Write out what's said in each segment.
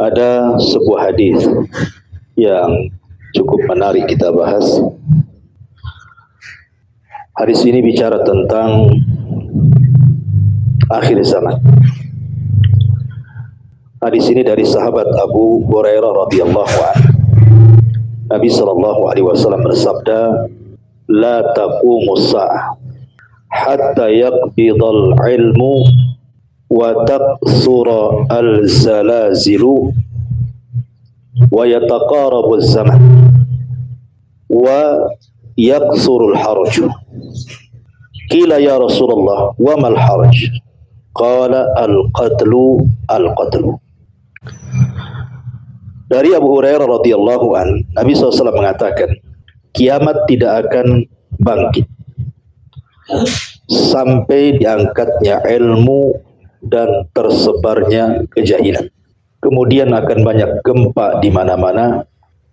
Ada sebuah hadis yang cukup menarik kita bahas. Hadis ini bicara tentang akhir zaman. Hadis ini dari sahabat Abu Hurairah radhiyallahu anhu. Nabi sallallahu alaihi wasallam bersabda, "La taqumus sa'ah hatta yaqbidal ilmu wa taqsura al-zalazilu wa yataqarabu az-zaman wa yaqsuru al-haraj." Qila ya Rasulullah wa mal haraj? Qala al-qatlu al-qatlu. Dari Abu Hurairah radhiyallahu an, Nabi SAW mengatakan, kiamat tidak akan bangkit sampai diangkatnya ilmu dan tersebarnya kejahilan. Kemudian akan banyak gempa di mana-mana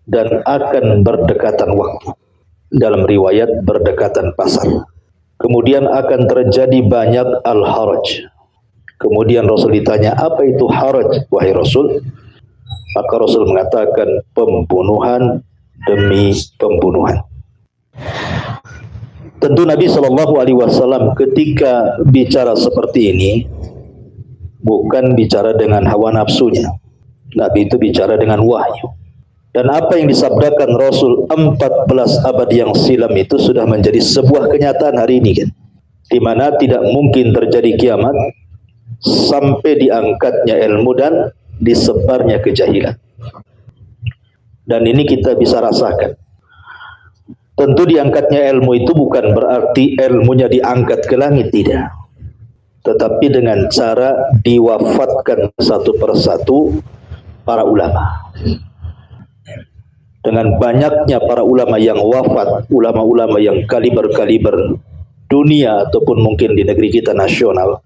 dan akan berdekatan waktu. Dalam riwayat berdekatan pasar. Kemudian akan terjadi banyak al-haraj. Kemudian Rasul ditanya, apa itu haraj, wahai Rasul? Maka Rasul mengatakan, pembunuhan demi pembunuhan. Tentu Nabi SAW ketika bicara seperti ini bukan bicara dengan hawa nafsunya. Nabi itu bicara dengan wahyu. Dan apa yang disabdakan Rasul 14 abad yang silam itu sudah menjadi sebuah kenyataan hari ini kan. Di mana tidak mungkin terjadi kiamat sampai diangkatnya ilmu dan disebarnya kejahilan. Dan ini kita bisa rasakan. Tentu diangkatnya ilmu itu bukan berarti ilmunya diangkat ke langit, tidak. Tetapi dengan cara diwafatkan satu persatu para ulama. Dengan banyaknya para ulama yang wafat, ulama-ulama yang kaliber-kaliber dunia ataupun mungkin di negeri kita nasional,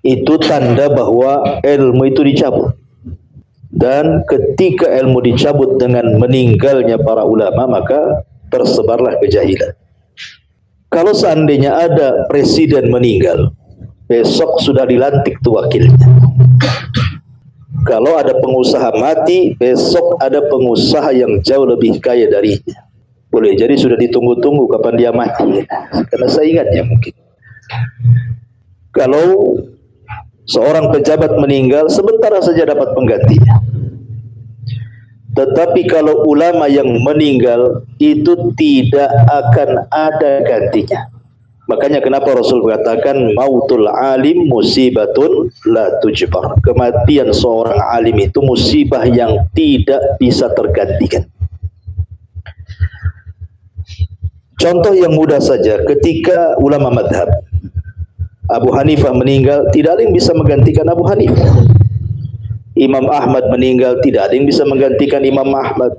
itu tanda bahwa ilmu itu dicabut. Dan ketika ilmu dicabut dengan meninggalnya para ulama, maka tersebarlah kejahilan. Kalau seandainya ada presiden meninggal, besok sudah dilantik tuh wakilnya. Kalau ada pengusaha mati, besok ada pengusaha yang jauh lebih kaya darinya. Boleh jadi sudah ditunggu-tunggu kapan dia mati, karena saingannya mungkin. Kalau seorang pejabat meninggal, sebentar saja dapat penggantinya. Tetapi kalau ulama yang meninggal, itu tidak akan ada gantinya. Makanya kenapa Rasul mengatakan mautul alim musibatun la tujbar. Kematian seorang alim itu musibah yang tidak bisa tergantikan. Contoh yang mudah saja, ketika ulama madhab Abu Hanifah meninggal, tidak ada yang bisa menggantikan Abu Hanifah. Imam Ahmad meninggal, tidak ada yang bisa menggantikan Imam Ahmad.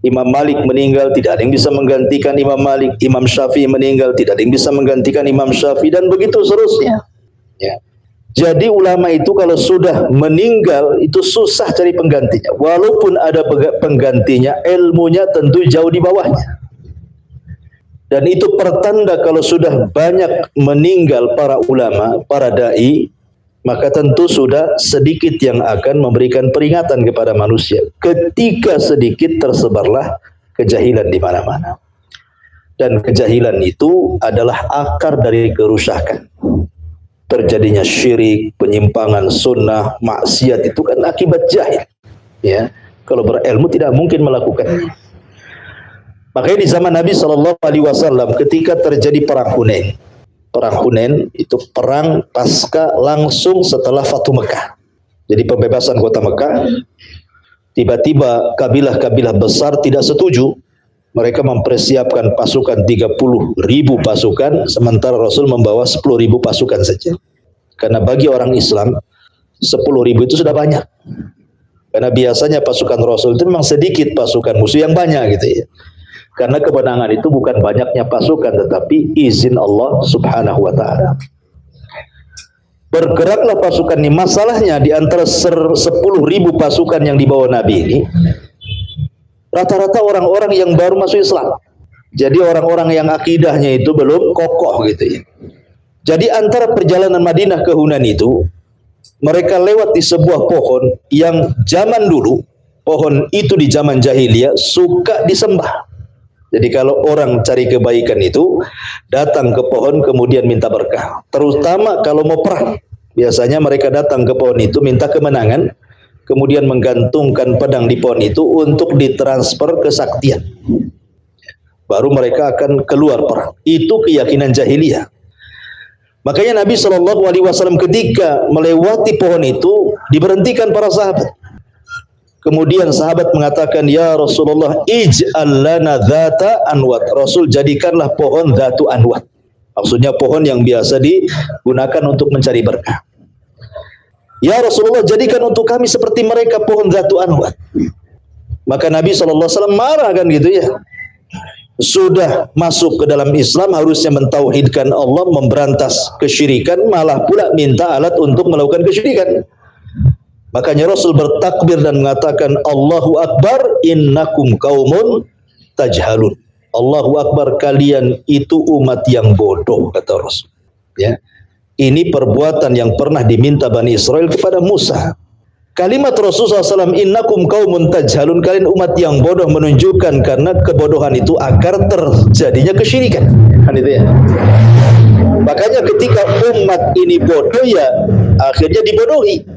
Imam Malik meninggal, tidak ada yang bisa menggantikan Imam Malik. Imam Syafi'i meninggal, tidak ada yang bisa menggantikan Imam Syafi'i, dan begitu seterusnya. Ya. Jadi ulama itu kalau sudah meninggal, itu susah cari penggantinya. Walaupun ada penggantinya, ilmunya tentu jauh di bawahnya. Dan itu pertanda kalau sudah banyak meninggal para ulama, para da'i, maka tentu sudah sedikit yang akan memberikan peringatan kepada manusia. Ketika sedikit tersebarlah kejahilan di mana-mana. Dan kejahilan itu adalah akar dari kerusakan. Terjadinya syirik, penyimpangan sunnah, maksiat itu kan akibat jahil. Ya, kalau berilmu tidak mungkin melakukannya. Makanya di zaman Nabi SAW ketika terjadi perang Hunain. Perang Hunain itu perang pasca langsung setelah Fathu Mekah. Jadi pembebasan kota Mekah. Tiba-tiba kabilah-kabilah besar tidak setuju. Mereka mempersiapkan pasukan 30.000 pasukan, sementara Rasul membawa 10.000 pasukan saja. Karena bagi orang Islam 10.000 itu sudah banyak. Karena biasanya pasukan Rasul itu memang sedikit, pasukan musuh yang banyak gitu ya. Karena kemenangan itu bukan banyaknya pasukan, tetapi izin Allah subhanahu wa ta'ala. Bergeraklah pasukan ini. Masalahnya di antara 10.000 pasukan yang dibawa Nabi ini, rata-rata orang-orang yang baru masuk Islam. Jadi orang-orang yang akidahnya itu belum kokoh gitu ya. Jadi antara perjalanan Madinah ke Hunan itu, mereka lewat di sebuah pohon yang zaman dulu, pohon itu di zaman jahiliyah suka disembah. Jadi kalau orang cari kebaikan itu, datang ke pohon kemudian minta berkah. Terutama kalau mau perang. Biasanya mereka datang ke pohon itu minta kemenangan, kemudian menggantungkan pedang di pohon itu untuk ditransfer kesaktian. Baru mereka akan keluar perang. Itu keyakinan jahiliyah. Makanya Nabi SAW ketika melewati pohon itu diberhentikan para sahabat. Kemudian sahabat mengatakan, ya Rasulullah, ij'al lana dhata anwat. Rasul, jadikanlah pohon dhatu anwat. Maksudnya pohon yang biasa digunakan untuk mencari berkah. Ya Rasulullah, jadikan untuk kami seperti mereka pohon dhatu anwat. Maka Nabi SAW marah kan gitu ya. Sudah masuk ke dalam Islam, harusnya mentauhidkan Allah, memberantas kesyirikan, malah pula minta alat untuk melakukan kesyirikan. Makanya Rasul bertakbir dan mengatakan, Allahu Akbar, innakum qaumun tajhalun. Allahu Akbar, kalian itu umat yang bodoh, kata Rasul. Ya. Ini perbuatan yang pernah diminta Bani Israel kepada Musa. Kalimat Rasulullah SAW, innakum qaumun tajhalun, kalian umat yang bodoh, menunjukkan karena kebodohan itu akar terjadinya kesyirikan. Kan itu ya. Makanya ketika umat ini bodoh, ya akhirnya dibodohi.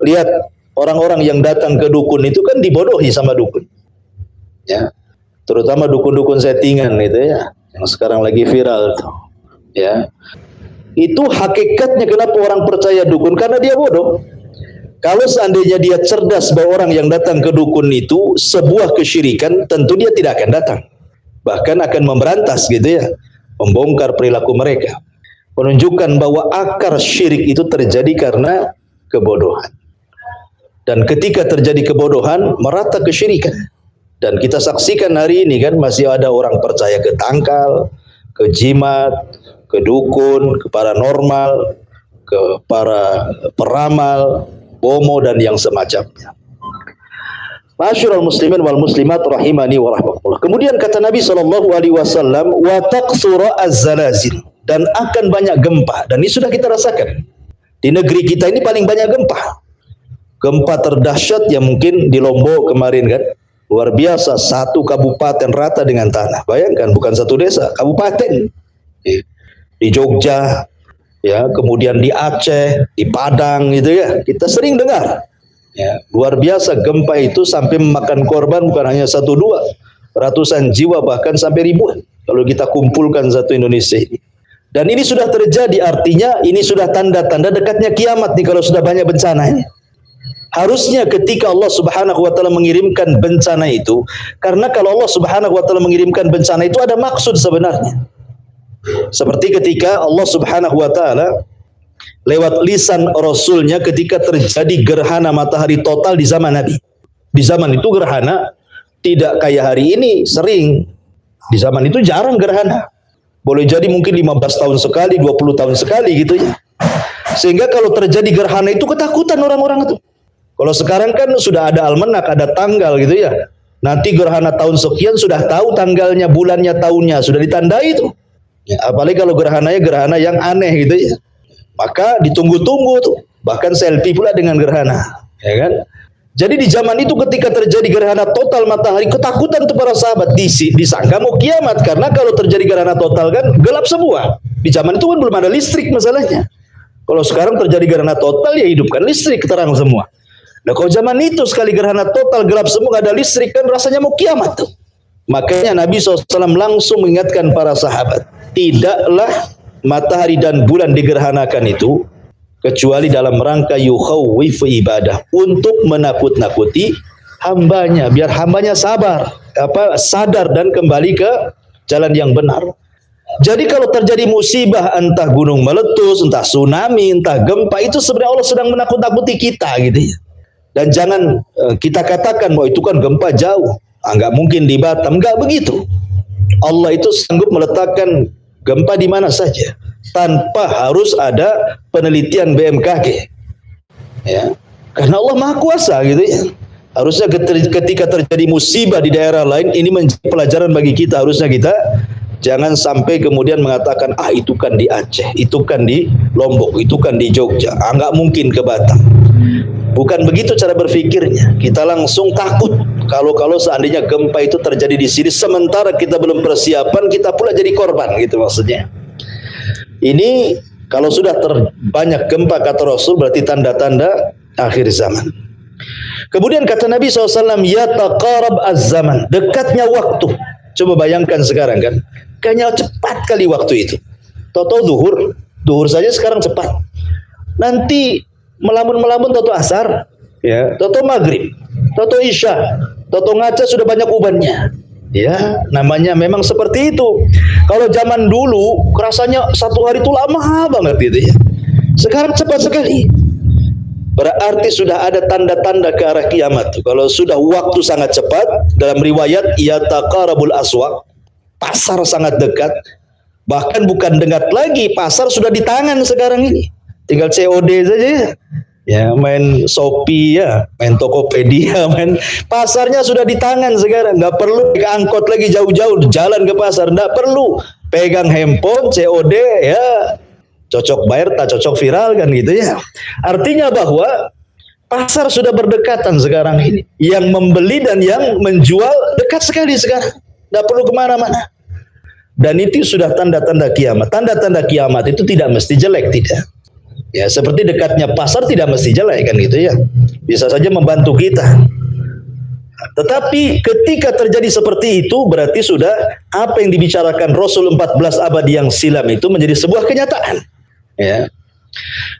Lihat orang-orang yang datang ke dukun itu kan dibodohi sama dukun. Ya. Terutama dukun-dukun settingan itu ya, yang sekarang lagi viral tuh. Ya. Itu hakikatnya kenapa orang percaya dukun, karena dia bodoh. Kalau seandainya dia cerdas bahwa orang yang datang ke dukun itu sebuah kesyirikan, tentu dia tidak akan datang. Bahkan akan memberantas gitu ya, membongkar perilaku mereka. Menunjukkan bahwa akar syirik itu terjadi karena kebodohan. Dan ketika terjadi kebodohan, merata kesyirikan. Dan kita saksikan hari ini kan masih ada orang percaya ke tangkal, ke jimat, ke dukun, ke paranormal, ke para peramal, bomo dan yang semacamnya. Masyarul muslimin wal muslimat rahimani wa rahmatullah. Kemudian kata Nabi SAW, wa taqsura az-zalazil, dan akan banyak gempa, dan ini sudah kita rasakan. Di negeri kita ini paling banyak gempa. Gempa terdahsyat yang mungkin di Lombok kemarin kan, luar biasa, satu kabupaten rata dengan tanah. Bayangkan, bukan satu desa, kabupaten. Di Jogja, ya, kemudian di Aceh, di Padang gitu ya, kita sering dengar. Ya, luar biasa gempa itu sampai memakan korban bukan hanya 1-2, ratusan jiwa bahkan sampai ribuan kalau kita kumpulkan satu Indonesia ini. Dan ini sudah terjadi, artinya ini sudah tanda-tanda dekatnya kiamat nih kalau sudah banyak bencana ini. Harusnya ketika Allah Subhanahu wa taala mengirimkan bencana itu, karena kalau Allah Subhanahu wa taala mengirimkan bencana itu ada maksud sebenarnya. Seperti ketika Allah Subhanahu wa taala lewat lisan Rasulnya ketika terjadi gerhana matahari total di zaman Nabi. Di zaman itu gerhana tidak kayak hari ini sering. Di zaman itu jarang gerhana. Boleh jadi mungkin 15 tahun sekali, 20 tahun sekali gitu ya. Sehingga kalau terjadi gerhana itu ketakutan orang-orang itu. Kalau sekarang kan sudah ada almanak, ada tanggal gitu ya. Nanti gerhana tahun sekian sudah tahu tanggalnya, bulannya, tahunnya, sudah ditandai itu. Ya, apalagi kalau gerhananya gerhana yang aneh gitu ya. Maka ditunggu-tunggu tuh. Bahkan selfie pula dengan gerhana, ya kan? Jadi di zaman itu ketika terjadi gerhana total matahari, ketakutan tuh para sahabat, disangka mau kiamat karena kalau terjadi gerhana total kan gelap semua. Di zaman itu kan belum ada listrik masalahnya. Kalau sekarang terjadi gerhana total ya hidupkan listrik, terang semua. Nah kalau zaman itu sekali gerhana total gelap semua, gak ada listrik, kan rasanya mau kiamat tuh. Makanya Nabi SAW langsung mengingatkan para sahabat, tidaklah matahari dan bulan digerhanakan itu kecuali dalam rangka yukhawwifu ibadah, untuk menakut-nakuti hambanya, biar hambanya sadar dan kembali ke jalan yang benar. Jadi kalau terjadi musibah, entah gunung meletus, entah tsunami, entah gempa, itu sebenarnya Allah sedang menakut-nakuti kita gitu ya. Dan jangan kita katakan bahwa itu kan gempa jauh, nggak mungkin di Batam, nggak begitu. Allah itu sanggup meletakkan gempa di mana saja tanpa harus ada penelitian BMKG, ya, karena Allah Maha Kuasa gitu ya. Harusnya ketika terjadi musibah di daerah lain, ini menjadi pelajaran bagi kita. Harusnya kita jangan sampai kemudian mengatakan, ah itu kan di Aceh, itu kan di Lombok, itu kan di Jogja, nggak mungkin ke Batam. Bukan begitu cara berpikirnya. Kita langsung takut kalau seandainya gempa itu terjadi di sini, sementara kita belum persiapan, kita pula jadi korban, gitu maksudnya. Ini kalau sudah banyak gempa kata Rasul, berarti tanda-tanda akhir zaman. Kemudian kata Nabi SAW, yataqarab az-zaman, dekatnya waktu. Coba bayangkan sekarang kan, kayaknya cepat kali waktu itu. Tahu-tahu duhur saja sekarang cepat. Nanti melamun-melamun tahu-tahu asar, ya, tahu-tahu maghrib, tahu-tahu isya, tahu-tahu ngaca sudah banyak ubannya. Ya, namanya memang seperti itu. Kalau zaman dulu, rasanya satu hari itu lama banget gitu ya. Sekarang cepat sekali. Berarti sudah ada tanda-tanda ke arah kiamat. Kalau sudah waktu sangat cepat, dalam riwayat yataqarabul aswaq, pasar sangat dekat. Bahkan bukan dekat lagi, pasar sudah di tangan sekarang ini. Tinggal COD saja ya. Ya, main Shopee ya, main Tokopedia, main pasarnya sudah di tangan sekarang. Nggak perlu ke angkot lagi jauh-jauh jalan ke pasar, nggak perlu pegang handphone COD ya. Cocok bayar, tak cocok viral kan gitu ya. Artinya bahwa pasar sudah berdekatan sekarang ini. Yang membeli dan yang menjual dekat sekali sekarang. Tidak perlu kemana-mana. Dan itu sudah tanda-tanda kiamat. Tanda-tanda kiamat itu tidak mesti jelek, tidak. Ya, seperti dekatnya pasar tidak mesti jelek kan gitu ya. Bisa saja membantu kita. Tetapi ketika terjadi seperti itu, berarti sudah apa yang dibicarakan Rasul 14 abad yang silam itu menjadi sebuah kenyataan. Ya.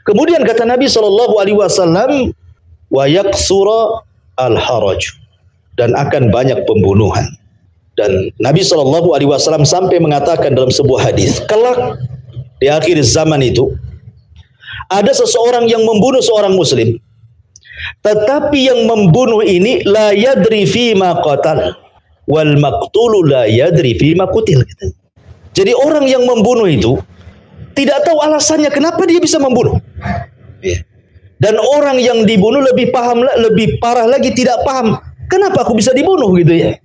Kemudian kata Nabi SAW, wa yaksura al-haraj, dan akan banyak pembunuhan. Dan Nabi SAW sampai mengatakan dalam sebuah hadis, kelak di akhir zaman itu ada seseorang yang membunuh seorang muslim, tetapi yang membunuh ini la yadri fima qatal wal maqtulu la yadri fima qutil. Jadi orang yang membunuh itu tidak tahu alasannya kenapa dia bisa membunuh. Dan orang yang dibunuh lebih parah lagi, tidak paham kenapa aku bisa dibunuh gitu ya.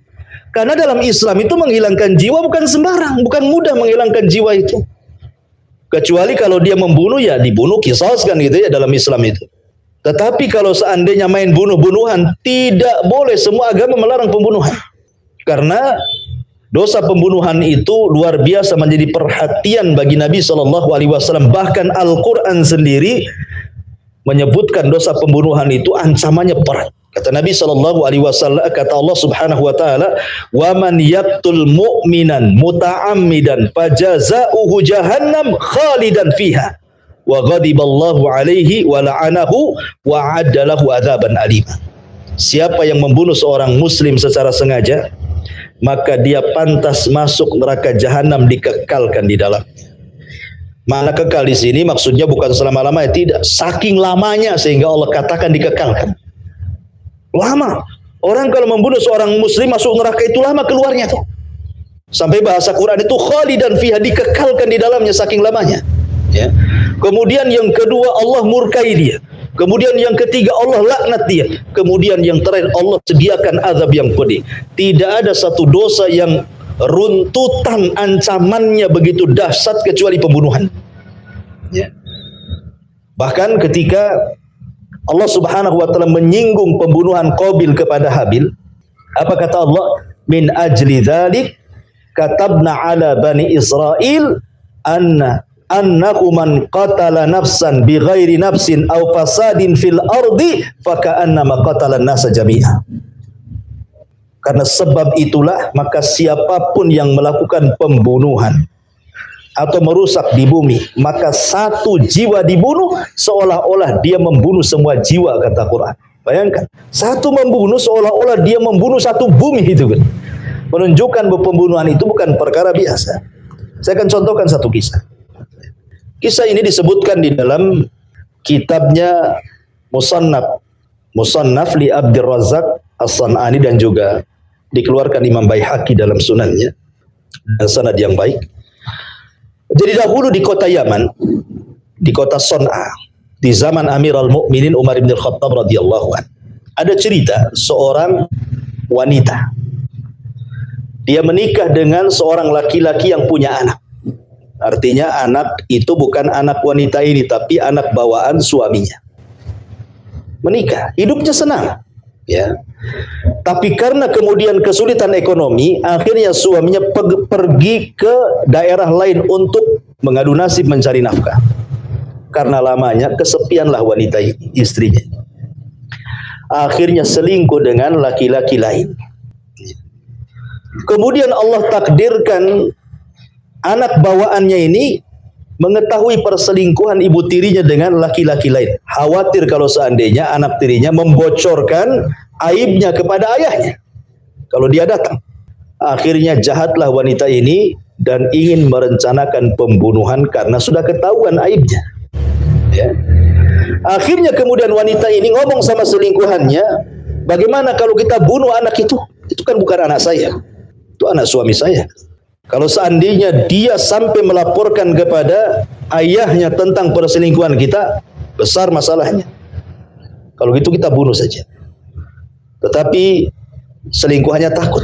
Karena dalam Islam itu menghilangkan jiwa bukan sembarang, bukan mudah menghilangkan jiwa itu. Kecuali kalau dia membunuh ya dibunuh qisas kan gitu ya dalam Islam itu. Tetapi kalau seandainya main bunuh-bunuhan, tidak boleh, semua agama melarang pembunuhan. Karena dosa pembunuhan itu luar biasa menjadi perhatian bagi Nabi SAW. Bahkan Al-Quran sendiri menyebutkan dosa pembunuhan itu ancamannya berat. Kata Nabi SAW, kata Allah Subhanahu Wa Taala, wa man yaqtul mu'minan muta'ammidan fajaza'uhu jahannam khalidan fiha wa ghadiballahu alaihi wa la'anahu wa addalahu adzaban alima. Siapa yang membunuh seorang muslim secara sengaja, maka dia pantas masuk neraka jahanam, dikekalkan di dalam. Mana kekal di sini maksudnya bukan selama-lamanya, tidak, saking lamanya sehingga Allah katakan dikekalkan. Lama. Orang kalau membunuh seorang muslim masuk neraka itu lama keluarnya tuh. Sampai bahasa Quran itu khalidan fiha, dikekalkan di dalamnya saking lamanya. Ya. Kemudian yang kedua Allah murkai dia. Kemudian yang ketiga Allah laknat dia. Kemudian yang terakhir Allah sediakan azab yang pedih. Tidak ada satu dosa yang runtutan ancamannya begitu dahsyat kecuali pembunuhan. Ya. Bahkan ketika Allah Subhanahu wa taala menyinggung pembunuhan Qabil kepada Habil, apa kata Allah? Min ajli dzalik katabna ala bani Israil annahu man qatala nafsan bighairi nafsin aw fasadin fil ardi faka'annama qatala an-nasa jami'a. Karena sebab itulah maka siapapun yang melakukan pembunuhan atau merusak di bumi, maka satu jiwa dibunuh seolah-olah dia membunuh semua jiwa, kata Quran. Bayangkan, satu membunuh seolah-olah dia membunuh satu bumi itu kan. Menunjukkan bahwa pembunuhan itu bukan perkara biasa. Saya akan contohkan satu kisah. Kisah ini disebutkan di dalam kitabnya Musannaf li Abdir Razzaq As-San'ani, dan juga dikeluarkan Imam Baihaqi dalam sunannya dan sanad yang baik. Jadi dahulu di kota Yaman, di kota Son'a, di zaman Amirul Mukminin Umar bin Khattab radhiyallahu anhu, Ada cerita seorang wanita. Dia menikah dengan seorang laki-laki yang punya anak. Artinya anak itu bukan anak wanita ini, tapi anak bawaan suaminya. Menikah, hidupnya senang, ya. Tapi karena kemudian kesulitan ekonomi, akhirnya suaminya pergi ke daerah lain untuk mengadu nasib mencari nafkah. Karena lamanya kesepianlah wanita ini, istrinya. Akhirnya selingkuh dengan laki-laki lain. Kemudian Allah takdirkan anak bawaannya ini mengetahui perselingkuhan ibu tirinya dengan laki-laki lain. Khawatir kalau seandainya anak tirinya membocorkan aibnya kepada ayahnya kalau dia datang. Akhirnya jahatlah wanita ini dan ingin merencanakan pembunuhan karena sudah ketahuan aibnya, ya. Akhirnya kemudian wanita ini ngomong sama selingkuhannya, bagaimana kalau kita bunuh anak itu? Itu kan bukan anak saya, itu anak suami saya. Kalau seandainya dia sampai melaporkan kepada ayahnya tentang perselingkuhan kita, besar masalahnya. Kalau gitu kita bunuh saja. Tetapi selingkuhannya takut.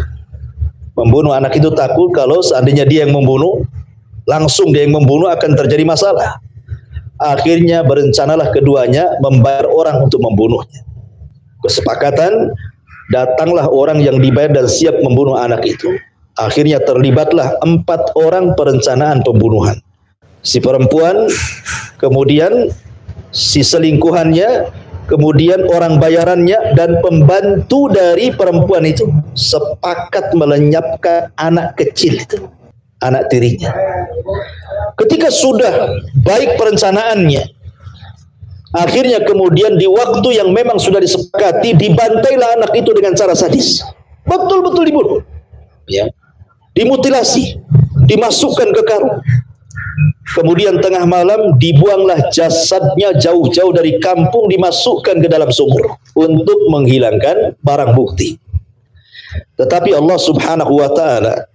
Membunuh anak itu takut kalau seandainya dia yang membunuh, langsung dia yang membunuh akan terjadi masalah. Akhirnya berencanalah keduanya membayar orang untuk membunuhnya. Kesepakatan, datanglah orang yang dibayar dan siap membunuh anak itu. Akhirnya terlibatlah 4 orang perencanaan pembunuhan. Si perempuan, kemudian si selingkuhannya, kemudian orang bayarannya, dan pembantu dari perempuan itu sepakat melenyapkan anak kecil itu, anak tirinya. Ketika sudah baik perencanaannya, akhirnya kemudian di waktu yang memang sudah disepakati, dibantailah anak itu dengan cara sadis. Betul-betul dibunuh, ya. Dimutilasi, dimasukkan ke karung. Kemudian tengah malam dibuanglah jasadnya jauh-jauh dari kampung, dimasukkan ke dalam sumur untuk menghilangkan barang bukti. Tetapi Allah Subhanahu wa taala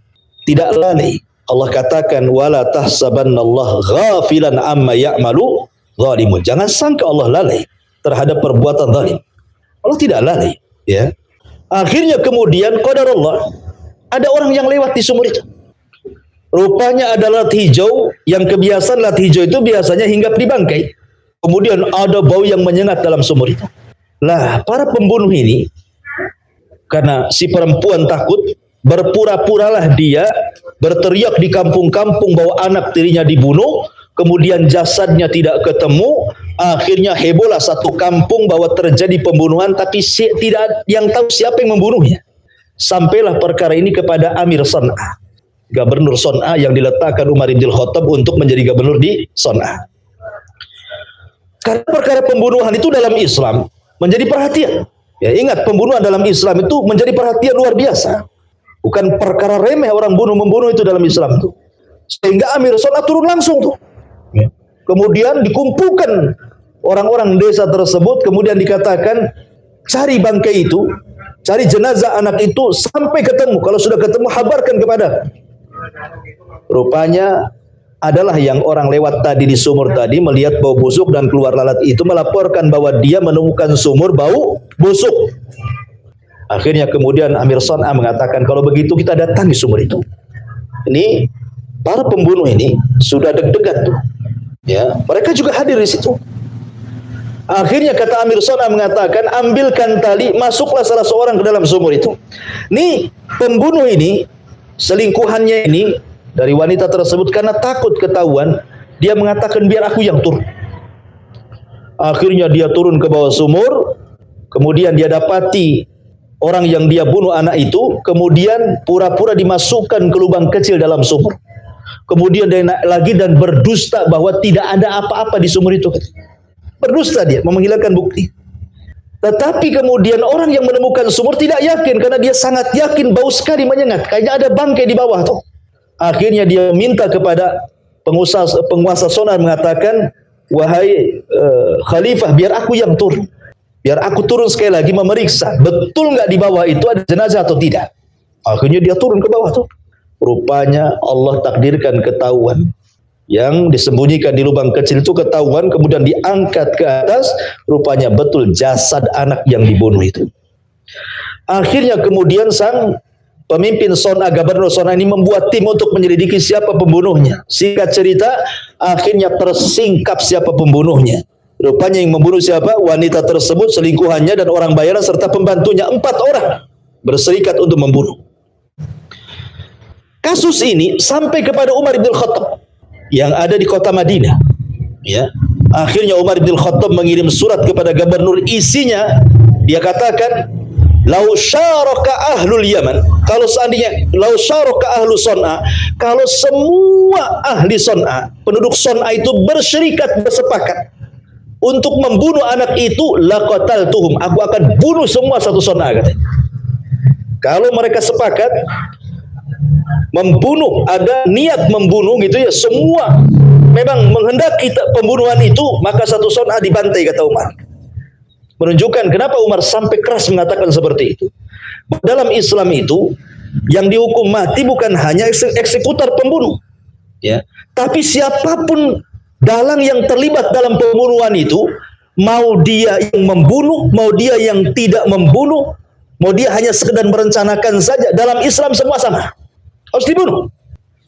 tidak lalai. Allah katakan wala tahsabannallaha ghafilan amma ya'malu zalimun. Jangan sangka Allah lalai terhadap perbuatan zalim. Allah tidak lalai, ya. Akhirnya kemudian qadarullah, ada orang yang lewat di sumur itu. Rupanya ada lalat hijau, yang kebiasaan lalat hijau itu biasanya hinggap di bangkai. Kemudian ada bau yang menyengat dalam sumur itu. Lah, para pembunuh ini, karena si perempuan takut, berpura-puralah dia berteriak di kampung-kampung bahwa anak tirinya dibunuh, kemudian jasadnya tidak ketemu. Akhirnya hebohlah satu kampung bahwa terjadi pembunuhan, tapi tidak yang tahu siapa yang membunuhnya. Sampailah perkara ini kepada Amir Son'a, Gubernur Son'a yang diletakkan Umar bin Khattab untuk menjadi gubernur di Son'a. Karena perkara pembunuhan itu dalam Islam menjadi perhatian. Ya, ingat, pembunuhan dalam Islam itu menjadi perhatian luar biasa. Bukan perkara remeh orang membunuh itu dalam Islam tuh. Sehingga Amir Son'a turun langsung tuh. Ya. Kemudian dikumpulkan orang-orang desa tersebut, kemudian dikatakan cari bangkai itu, cari jenazah anak itu sampai ketemu. Kalau sudah ketemu, habarkan kepada. Rupanya adalah yang orang lewat tadi di sumur tadi melihat bau busuk dan keluar lalat itu, melaporkan bahwa dia menemukan sumur bau busuk. Akhirnya kemudian Amir Son'a mengatakan, kalau begitu kita datangi sumur itu. Ini para pembunuh ini sudah deg-degan tuh, ya. Mereka juga hadir di situ. Akhirnya kata Amir Son'a mengatakan, ambilkan tali, masuklah salah seorang ke dalam sumur itu. Nih pembunuh ini, selingkuhannya ini dari wanita tersebut, karena takut ketahuan, dia mengatakan biar aku yang turun. Akhirnya dia turun ke bawah sumur, kemudian dia dapati orang yang dia bunuh anak itu, kemudian pura-pura dimasukkan ke lubang kecil dalam sumur. Kemudian dia naik lagi dan berdusta bahwa tidak ada apa-apa di sumur itu. Berdusta dia, menghilangkan bukti. Tetapi kemudian orang yang menemukan sumur tidak yakin, karena dia sangat yakin bau sekali menyengat. Kayaknya ada bangkai di bawah tuh. Akhirnya dia minta kepada penguasa Son'a, mengatakan, wahai khalifah, biar aku yang turun. Biar aku turun sekali lagi memeriksa, betul nggak di bawah itu ada jenazah atau tidak. Akhirnya dia turun ke bawah tuh. Rupanya Allah takdirkan ketahuan. yang disembunyikan di lubang kecil itu ketahuan, kemudian diangkat ke atas, rupanya betul jasad anak yang dibunuh itu. Akhirnya kemudian sang pemimpin Son'a, gubernur Son'a ini membuat tim untuk menyelidiki siapa pembunuhnya. Singkat cerita, akhirnya tersingkap siapa pembunuhnya. Rupanya yang membunuh siapa? Wanita tersebut, selingkuhannya, dan orang bayaran serta pembantunya. 4 orang berserikat untuk membunuh. Kasus ini sampai kepada Umar bin Khattab yang ada di kota Madinah. Ya. Akhirnya Umar bin Khattab mengirim surat kepada gubernur, isinya dia katakan, "Lau syaraka ahlul Yaman," kalau seandainya lau syaraka ahlu Son'a, kalau semua ahli Son'a, penduduk Son'a itu bersyirikat, bersepakat untuk membunuh anak itu, laqataltuhum, aku akan bunuh semua satu Son'a, katanya. Kalau mereka sepakat membunuh, ada niat membunuh gitu ya, semua memang menghendaki pembunuhan itu, maka satu Son'a dibantai, kata Umar. Menunjukkan kenapa Umar sampai keras mengatakan seperti itu. Dalam Islam itu yang dihukum mati bukan hanya eksekutor pembunuh, ya, tapi siapapun dalang yang terlibat dalam pembunuhan itu, mau dia yang membunuh, mau dia yang tidak membunuh, mau dia hanya sekedar merencanakan saja, dalam Islam semua sama, harus dibunuh.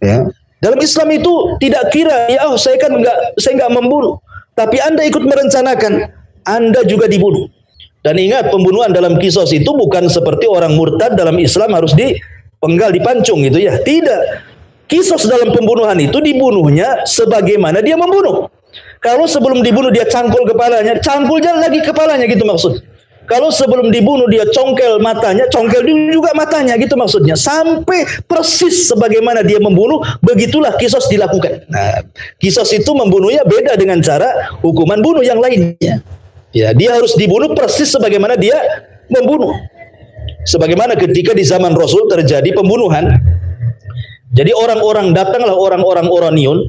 Ya. Dalam Islam itu tidak kira, ya oh saya nggak membunuh, tapi Anda ikut merencanakan, Anda juga dibunuh. Dan ingat, pembunuhan dalam kisos itu bukan seperti orang murtad dalam Islam harus dipenggal, dipancung gitu ya. Tidak. Kisos dalam pembunuhan itu dibunuhnya sebagaimana dia membunuh. Kalau sebelum dibunuh dia cangkul kepalanya, cangkulnya lagi kepalanya, gitu maksud. Kalau sebelum dibunuh dia congkel matanya, congkel juga matanya, gitu maksudnya. Sampai persis sebagaimana dia membunuh, begitulah kisos dilakukan. Nah, kisos itu membunuhnya beda dengan cara hukuman bunuh yang lainnya. Ya, dia harus dibunuh persis sebagaimana dia membunuh. Sebagaimana ketika di zaman Rasul terjadi pembunuhan. Jadi datanglah orang-orang Oraniun,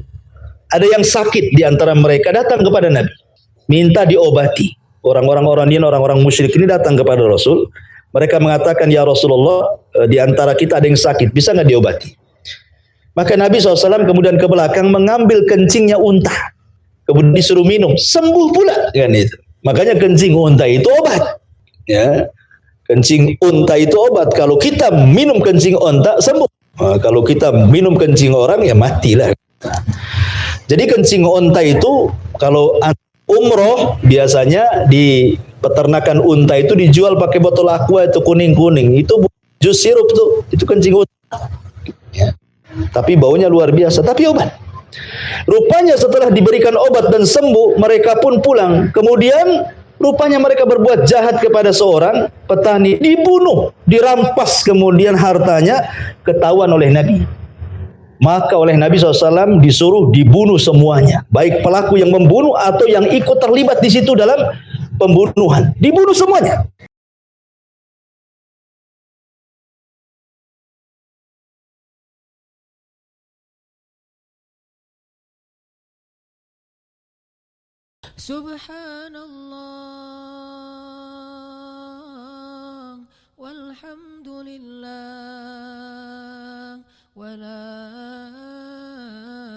ada yang sakit di antara mereka, datang kepada Nabi, minta diobati. Orang-orang Oraniun, orang-orang musyrik ini datang kepada Rasul. Mereka mengatakan, "Ya Rasulullah, di antara kita ada yang sakit, bisa nggak diobati?" Maka Nabi SAW kemudian ke belakang mengambil kencingnya unta, kemudian disuruh minum, sembuh pula, kan itu. Makanya kencing unta itu obat. Ya. Kencing unta itu obat. Kalau kita minum kencing unta, sembuh. Nah, kalau kita minum kencing orang, ya matilah. Nah, jadi kencing unta itu, kalau umroh, biasanya di peternakan unta itu dijual pakai botol aqua itu kuning-kuning. Itu jus sirup tuh, itu kencing unta. Ya. Tapi baunya luar biasa, tapi obat. Rupanya setelah diberikan obat dan sembuh, mereka pun pulang. Kemudian rupanya mereka berbuat jahat kepada seorang petani, dibunuh, dirampas kemudian hartanya, ketahuan oleh Nabi. Maka oleh Nabi SAW disuruh dibunuh semuanya, baik pelaku yang membunuh atau yang ikut terlibat di situ dalam pembunuhan, dibunuh semuanya. Subhanallah walhamdulillah wa la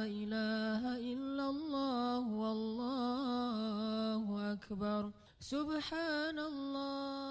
ilaha illallah wallahu akbar. Subhanallah